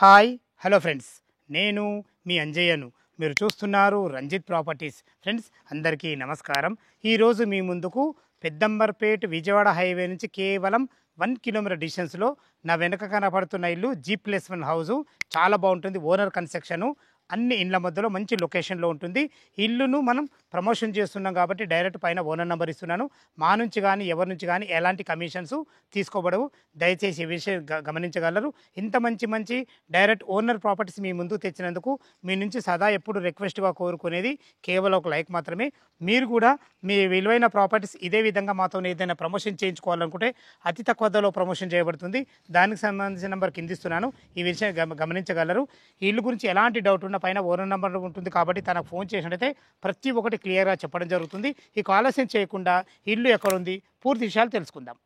Hi hello friends, నేను మీ అంజయ్యను. మీరు చూస్తున్నారు రంజిత్ ప్రాపర్టీస్. ఫ్రెండ్స్ అందరికీ నమస్కారం. ఈరోజు మీ ముందుకు పెద్దంబర్పేట్ విజయవాడ హైవే నుంచి కేవలం 1 కిలోమీటర్ డిస్టెన్స్లో నా వెనక కనపడుతున్న ఇల్లు G+1 హౌజు. చాలా బాగుంటుంది. ఓనర్ కన్స్ట్రక్షను, అన్ని ఇండ్ల మధ్యలో మంచి లొకేషన్లో ఉంటుంది. ఇల్లును మనం ప్రమోషన్ చేస్తున్నాం కాబట్టి డైరెక్ట్ పైన ఓనర్ నెంబర్ ఇస్తున్నాను. మా నుంచి కానీ ఎవరి నుంచి కానీ ఎలాంటి కమిషన్స్ తీసుకోబడవు. దయచేసి ఈ విషయం గమనించగలరు. ఇంత మంచి డైరెక్ట్ ఓనర్ ప్రాపర్టీస్ మీ ముందు తెచ్చినందుకు మీ నుంచి సదా ఎప్పుడు రిక్వెస్ట్గా కోరుకునేది కేవలం ఒక లైక్ మాత్రమే. మీరు కూడా మీ విలువైన ప్రాపర్టీస్ ఇదే విధంగా మాతో ఏదైనా ప్రమోషన్ చేయించుకోవాలనుకుంటే అతి తక్కువ ధరలో ప్రమోషన్ చేయబడుతుంది. దానికి సంబంధించిన నెంబర్ కిందిస్తున్నాను. ఈ విషయం గమనించగలరు. ఈ ఇల్లు గురించి ఎలాంటి డౌట్ ఉన్న పైన ఓనర్ నెంబర్ ఉంటుంది కాబట్టి తనకు ఫోన్ చేసినట్టయితే ప్రతి ఒక్కటి క్లియర్గా చెప్పడం జరుగుతుంది. ఈ ఆలస్యం చేయకుండా ఇల్లు ఎక్కడుంది పూర్తి విషయాలు తెలుసుకుందాం.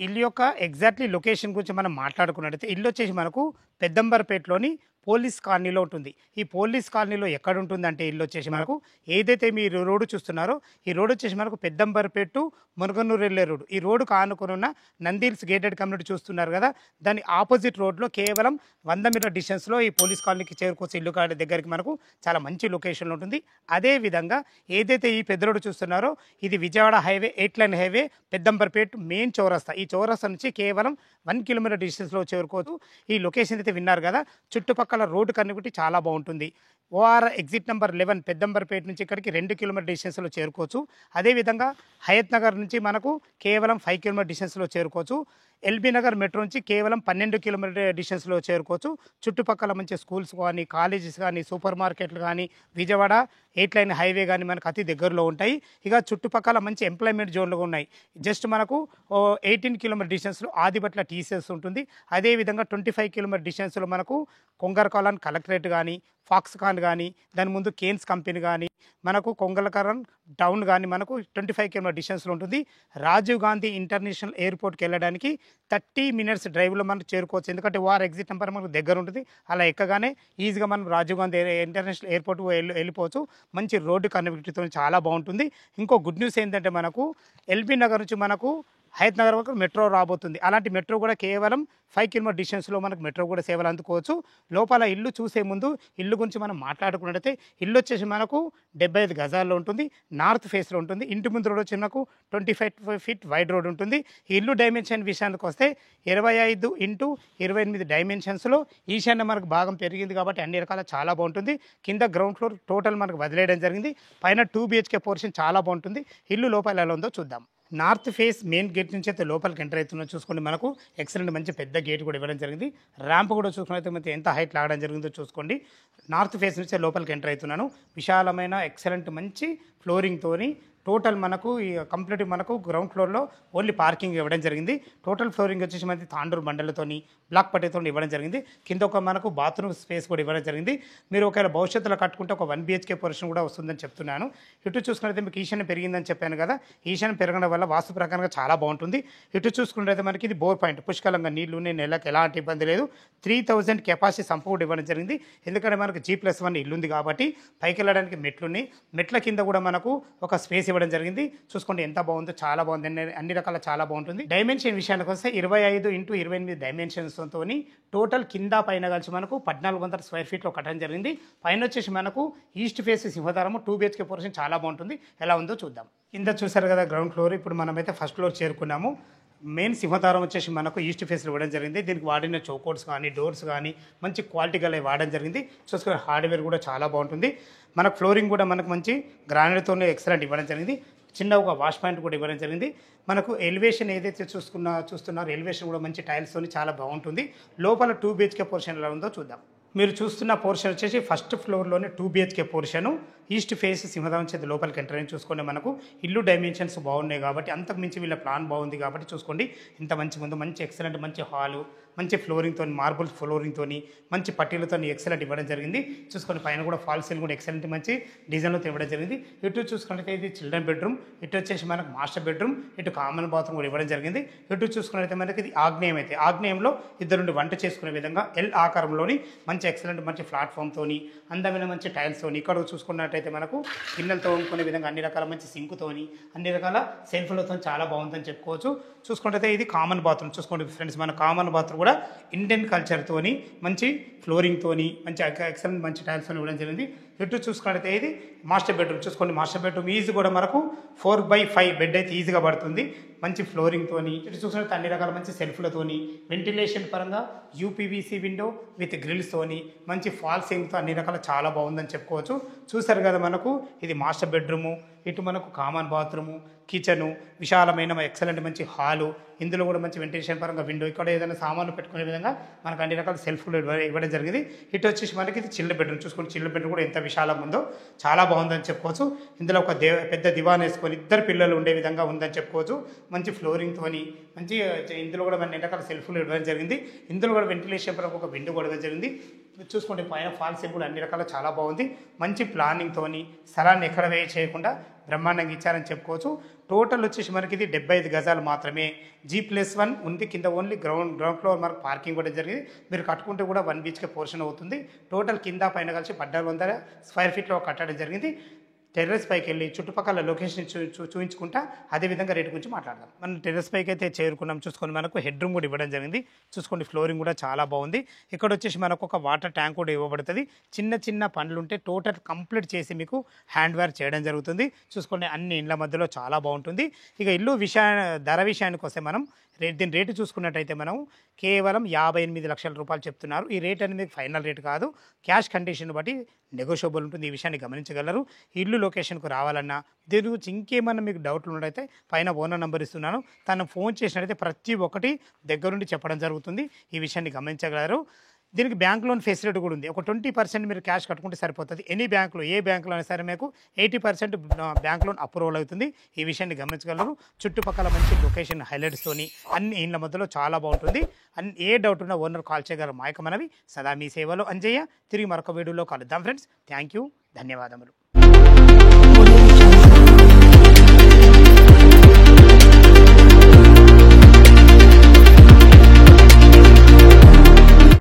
ఇల్లు యొక్క ఎగ్జాక్ట్లీ లొకేషన్ గురించి మనం మాట్లాడుకున్నట్టయితే ఇల్లు వచ్చేసి మనకు పెద్దంబర్పేటలోని పోలీస్ కాలనీలో ఉంటుంది. ఈ పోలీస్ కాలనీలో ఎక్కడ ఉంటుందంటే ఇల్లు వచ్చేసి మనకు ఏదైతే మీరు రోడ్డు చూస్తున్నారో ఈ రోడ్డు వచ్చేసి మనకు పెద్దంబర్పేట టు మునగనూరు వెళ్ళే రోడ్డు. ఈ రోడ్డుకు ఆనుకుని ఉన్న నందిల్స్ గేటెడ్ కమ్యూనిటీ చూస్తున్నారు కదా, దాని ఆపోజిట్ రోడ్లో కేవలం 100 మీటర్ డిస్టెన్స్లో ఈ పోలీస్ కాలనీకి చేరుకోవచ్చు. ఇల్లు కాడ దగ్గరికి మనకు చాలా మంచి లొకేషన్లో ఉంటుంది. అదేవిధంగా ఏదైతే ఈ పెద్ద రోడ్డు చూస్తున్నారో ఇది Vijayawada highway 8 line highway Peddamberpet main చౌరస్తా. ఈ చౌరస్తా నుంచి కేవలం 1 కిలోమీటర్ డిస్టెన్స్లో చేరుకోవచ్చు. ఈ లొకేషన్ అయితే విన్నారు కదా, చుట్టుపక్కల రోడ్డు కనుగొట్టి చాలా బాగుంటుంది. ఓఆర్ ఎగ్జిట్ నెంబర్ 11 పెద్దంబర్పేట నుంచి ఇక్కడికి 2 కిలోమీటర్ డిస్టెన్స్లో చేరుకోవచ్చు. అదేవిధంగా హయత్ నగర్ నుంచి మనకు కేవలం 5 కిలోమీటర్ డిస్టెన్స్లో చేరుకోవచ్చు. ఎల్బీ నగర్ మెట్రో నుంచి కేవలం 12 కిలోమీటర్ డిస్టెన్స్లో చేరుకోవచ్చు. చుట్టుపక్కల మంచి స్కూల్స్ కానీ, కాలేజెస్ కానీ, సూపర్ మార్కెట్లు కానీ, విజయవాడ 8 లైన్ హైవే కానీ మనకు అతి దగ్గరలో ఉంటాయి. ఇక చుట్టుపక్కల మంచి ఎంప్లాయ్మెంట్ జోన్లు ఉన్నాయి. జస్ట్ మనకు 18 కిలోమీటర్ డిస్టెన్స్లో ఆదిబట్ల టీసీఎస్ ఉంటుంది. అదేవిధంగా 25 కిలోమీటర్ డిస్టెన్స్లో మనకు కొంగరకాలన్ కలెక్టరేట్ కానీ, ఫాక్స్కాన్ కానీ, దాని ముందు కేన్స్ కంపెనీ కానీ, మనకు కొంగలకరన్ టౌన్ కానీ మనకు 25 కిలోమీటర్ డిస్టెన్స్లో ఉంటుంది. రాజీవ్ గాంధీ ఇంటర్నేషనల్ ఎయిర్పోర్ట్కి వెళ్ళడానికి 30 మినిట్స్ డ్రైవ్లో మనం చేరుకోవచ్చు. ఎందుకంటే వార్ ఎగ్జిట్ నెంబర్ మనకు దగ్గర ఉంటుంది. అలా ఎక్కగానే ఈజీగా మనం రాజీవ్ గాంధీ ఇంటర్నేషనల్ ఎయిర్పోర్ట్ వెళ్ళిపోవచ్చు. మంచి రోడ్డు కనెక్టివిటీతో చాలా బాగుంటుంది. ఇంకో గుడ్ న్యూస్ ఏంటంటే మనకు ఎల్బీ నగర్ నుంచి మనకు హయత్ నగర్ వరకు మెట్రో రాబోతుంది. అలాంటి మెట్రో కూడా కేవలం 5 కిలోమీటర్ డిస్టెన్స్లో మనకు మెట్రో కూడా సేవలు అందుకోవచ్చు. లోపల ఇల్లు చూసే ముందు ఇల్లు గురించి మనం మాట్లాడుకున్నట్టయితే ఇల్లు వచ్చేసి మనకు 75 గజాల్లో ఉంటుంది. నార్త్ ఫేస్లో ఉంటుంది. ఇంటి ముందు రోడ్ వచ్చి మనకు 25 ఫీట్ వైడ్ రోడ్ ఉంటుంది. ఈ ఇల్లు డైమెన్షన్ విషయానికి వస్తే 25 ఇంటూ 28 డైమెన్షన్స్లో ఈశాన్య మనకు భాగం పెరిగింది కాబట్టి అన్ని రకాల చాలా బాగుంటుంది. కింద గ్రౌండ్ ఫ్లోర్ టోటల్ మనకు వదిలేయడం జరిగింది. పైన 2 BHK పోర్షన్ చాలా బాగుంటుంది. ఇల్లు లోపల ఎలా ఉందో చూద్దాం. నార్త్ ఫేస్ మెయిన్ గేట్ నుంచి అయితే లోపలికి ఎంటర్ అవుతున్నా చూసుకోండి. మనకు ఎక్సలెంట్ మంచి పెద్ద గేట్ కూడా ఇవ్వడం జరిగింది. ర్యాంప్ కూడా చూసుకున్నైతే ఎంత హైట్ లాగడం జరిగిందో చూసుకోండి. నార్త్ ఫేస్ నుంచి లోపలికి ఎంటర్ అవుతున్నాను. విశాలమైన ఎక్సలెంట్ మంచి ఫ్లోరింగ్తోని టోటల్ మనకు ఈ కంప్లీట్ మనకు గ్రౌండ్ ఫ్లోర్లో ఓన్లీ పార్కింగ్ ఇవ్వడం జరిగింది. టోటల్ ఫ్లోరింగ్ వచ్చేసి మనకి తాండూరు బండలతోని బ్లాక్ పట్టేతో ఇవ్వడం జరిగింది. కింద ఒక మనకు బాత్రూమ్ స్పేస్ కూడా ఇవ్వడం జరిగింది. మీరు ఒకవేళ భవిష్యత్తులో కట్టుకుంటే ఒక 1 BHK పోర్షన్ కూడా వస్తుందని చెప్తున్నాను. ఇటు చూసుకున్నట్లయితే మీకు ఈశాన్యం పెరిగిందని చెప్పాను కదా, ఈశాన్యం పెరగడం వల్ల వాస్తు ప్రకారంగా చాలా బాగుంటుంది. ఇటు చూసుకున్నట్లయితే మనకి ఇది బోర్ పాయింట్, పుష్కలంగా నీళ్లు నెలకు ఎలాంటి ఇబ్బంది లేదు. 3000 కెపాసిటీ సంప్ కూడా ఇవ్వడం జరిగింది. ఎందుకంటే మనకు G+1 ఇల్లు ఉంది కాబట్టి పైకి వెళ్ళడానికి మెట్లున్నాయి. మెట్ల కింద కూడా మనకు ఒక స్పేస్ ఇవ్వడం జరిగింది. చూసుకోండి ఎంత బాగుందో, చాలా బాగుంది. అన్ని రకాల చాలా బాగుంటుంది. డైమెన్షన్ విషయానికి వస్తే 25 ఇంటూ 28 డైమెన్షన్స్తో టోటల్ కింద పైన కలిసి మనకు 1400 స్క్వేర్ ఫీట్లో కట్టడం జరిగింది. పైన వచ్చేసి మనకు ఈస్ట్ ఫేస్ సింహద్వారము 2 BHK పోర్షన్ చాలా బాగుంటుంది. ఎలా ఉందో చూద్దాం. కింద చూసారు కదా గ్రౌండ్ ఫ్లోర్. ఇప్పుడు మనమైతే ఫస్ట్ ఫ్లోర్ చేరుకున్నాము. మెయిన్ సింహద్వారం వచ్చేసి మనకు ఈస్ట్ ఫేస్లో ఇవ్వడం జరిగింది. దీనికి వాడిన చౌకోట్స్ కానీ, డోర్స్ కానీ మంచి క్వాలిటీ గల వాడడం జరిగింది. చూసుకునే హార్డ్వేర్ కూడా చాలా బాగుంటుంది. మనకు ఫ్లోరింగ్ కూడా మనకు మంచి గ్రానైట్తోనే ఎక్సలెంట్ ఇవ్వడం జరిగింది. చిన్న ఒక వాష్ పాయింట్ కూడా ఇవ్వడం జరిగింది. మనకు ఎలివేషన్ ఏదైతే చూస్తున్నారో ఎలివేషన్ కూడా మంచి టైల్స్తో చాలా బాగుంటుంది. లోపల 2 BHK పోర్షన్ ఎలా ఉందో చూద్దాం. మీరు చూస్తున్న పోర్షన్ వచ్చేసి ఫస్ట్ ఫ్లోర్లోనే 2 BHK పోర్షను. ఈస్ట్ ఫేస్ సింహద్వారం చేతి లోపలికి ఎంటర్ అని చూసుకోండి. మనకు ఇల్లు డైమెన్షన్స్ బాగున్నాయి కాబట్టి అంతకు మించి వీళ్ళ ప్లాన్ బాగుంది కాబట్టి చూసుకోండి ఇంత మంచి ముందు మంచి ఎక్సలెంట్ మంచి హాలు, మంచి ఫ్లోరింగ్తో, మార్బుల్ ఫ్లోరింగ్తో, మంచి పట్టీలతో ఎక్సలెంట్ ఇవ్వడం జరిగింది. చూసుకొని పైన కూడా ఫాల్ సీలింగ్ కూడా ఎక్సలెంట్ మంచి డిజైన్లో ఇవ్వడం జరిగింది. ఇటు చూసుకున్నట్లయితే ఇది చిల్డ్రన్ బెడ్రూమ్, ఇటు వచ్చేసి మనకు మాస్టర్ బెడ్రూమ్, ఇటు కామన్ బాత్రూమ్ కూడా ఇవ్వడం జరిగింది. ఇటు చూసుకున్నట్లయితే మనకి ఇది ఆగ్నేయం అయితే ఆగ్నేయంలో ఇద్దరు వంట చేసుకునే విధంగా ఎల్ ఆకారంలోని మంచి ఎక్సలెంట్ మంచి ప్లాట్ఫామ్తోని అందమైన మంచి టైల్స్తోని, ఇక్కడ చూసుకున్నట్టయితే మనకు గిన్నెలతో వండుకునే విధంగా అన్ని రకాల మంచి సింకుతోని అన్ని రకాల సెల్ఫ్లతో చాలా బాగుందని చెప్పుకోవచ్చు. చూసుకుంటే ఇది కామన్ బాత్రూమ్. చూసుకోండి ఫ్రెండ్స్, మన కామన్ బాత్రూమ్ కూడా ఇండియన్ కల్చర్తోని మంచి ఫ్లోరింగ్తోని మంచి ఎక్సలెంట్ మంచి టైల్స్తో ఇవ్వడం జరిగింది. ఇటు చూసుకున్నట్లయితే ఇది మాస్టర్ బెడ్రూమ్. చూసుకోండి మాస్టర్ బెడ్రూమ్ ఈజీ కూడా మనకు 4x5 బెడ్ అయితే ఈజీగా పడుతుంది. మంచి ఫ్లోరింగ్తోని, ఇటు చూసినట్టు అన్ని రకాల మంచి సెల్ఫ్లతోని, వెంటిలేషన్ పరంగా యూపీవీసీ విండో విత్ గ్రిల్స్తోని మంచి ఫాల్ సీలింగ్తో అన్ని రకాల చాలా బాగుందని చెప్పుకోవచ్చు. చూసారు కదా, మనకు ఇది మాస్టర్ బెడ్రూము, ఇటు మనకు కామన్ బాత్రూము, కిచెను, విశాలమైన ఎక్సలెంట్ మంచి హాలు, ఇందులో కూడా మంచి వెంటిలేషన్ పరంగా విండో, ఇక్కడ ఏదైనా సామాన్లు పెట్టుకునే విధంగా మనకు అన్ని రకాల సెల్ఫ్లు ఇవ్వడం జరిగింది. ఇటు వచ్చేసి మనకి ఇది చిల్డ్ బెడ్రూమ్. చూసుకుంటే చిల్డ్ బెడ్రూమ్ కూడా ఎంత విశాలంగా ఉందో చాలా బాగుందని చెప్పుకోవచ్చు. ఇందులో ఒక పెద్ద దివాన్ వేసుకొని ఇద్దరు పిల్లలు ఉండే విధంగా ఉందని చెప్పుకోవచ్చు. మంచి ఫ్లోరింగ్తోని మంచి ఇందులో కూడా అన్ని రకాల సెల్ఫ్లు ఇవ్వడం జరిగింది. ఇందులో కూడా వెంటిలేషన్ పరంగా ఒక విండో కూడా ఇవ్వడం జరిగింది. చూసుకుంటే పైన ఫాల్ సీలింగ్ కూడా అన్ని రకాల చాలా బాగుంది. మంచి ప్లానింగ్తోని స్థలాన్ని ఎక్కడ చేయకుండా బ్రహ్మాండంగా ఇచ్చారని చెప్పుకోవచ్చు. టోటల్ వచ్చేసి మనకి ఇది 75 గజాలు మాత్రమే. G+1 ఉంది. కింద ఓన్లీ గ్రౌండ్ ఫ్లోర్ మనకు పార్కింగ్ కూడా జరిగింది. మీరు కట్టుకుంటే కూడా 1 BHK పోర్షన్ అవుతుంది. టోటల్ కింద పైన కలిసి 1,600 స్క్వేర్ ఫీట్లో కట్టడం జరిగింది. టెర్రస్ పైకి వెళ్ళి చుట్టుపక్కల లొకేషన్ చూపించుకుంటా అదేవిధంగా రేటు గురించి మాట్లాడదాం. మనం టెర్రస్ పైకి అయితే చేరుకున్నాం. చూసుకొని మనకు హెడ్ రూమ్ కూడా ఇవ్వడం జరిగింది. చూసుకోండి ఫ్లోరింగ్ కూడా చాలా బాగుంది. ఇక్కడ వచ్చేసి మనకు ఒక వాటర్ ట్యాంక్ కూడా ఇవ్వబడుతుంది. చిన్న చిన్న పనులు ఉంటే టోటల్ కంప్లీట్ చేసి మీకు హ్యాండ్ వేర్ చేయడం జరుగుతుంది. చూసుకోండి అన్ని ఇండ్ల మధ్యలో చాలా బాగుంటుంది. ఇక ఇల్లు ధర విషయానికి వస్తే మనం దీని రేటు చూసుకున్నట్టయితే మనం కేవలం 58 లక్షల రూపాయలు చెప్తున్నారు. ఈ రేట్ అనేది ఫైనల్ రేట్ కాదు, క్యాష్ కండిషన్ బట్టి నెగోషియబుల్ ఉంటుంది. ఈ విషయాన్ని గమనించగలరు. ఇల్లు లొకేషన్కు రావాలన్నా దీని గురించి ఇంకేమన్నా మీకు డౌట్లు ఉన్నట్టయితే పైన ఓనర్ నెంబర్ ఇస్తున్నాను, తను ఫోన్ చేసినట్టయితే ప్రతి ఒక్కటి దగ్గరుండి చెప్పడం జరుగుతుంది. ఈ విషయాన్ని గమనించగలరు. దీనికి బ్యాంక్ లోన్ ఫెసిలిటీ కూడా ఉంది. ఒక 20% మీరు క్యాష్ కట్టుకుంటే సరిపోతుంది. ఎనీ బ్యాంకులో ఏ బ్యాంకులో అయినా సరే మీకు 80% బ్యాంక్ లోన్ అప్రూవల్ అవుతుంది. ఈ విషయాన్ని గమనించగలరు. చుట్టుపక్కల మంచి లొకేషన్ హైలైట్స్తోని అన్ని ఇండ్ల మధ్యలో చాలా బాగుంటుంది. ఏ డౌట్ ఉన్నా ఓనర్ కాల్ చేయగలరు. మా యొక్క మనవి సదా మీ సేవలో అంజయ్య. తిరిగి మరొక వీడియోలో కలుద్దాం ఫ్రెండ్స్. థ్యాంక్ యూ, ధన్యవాదములు.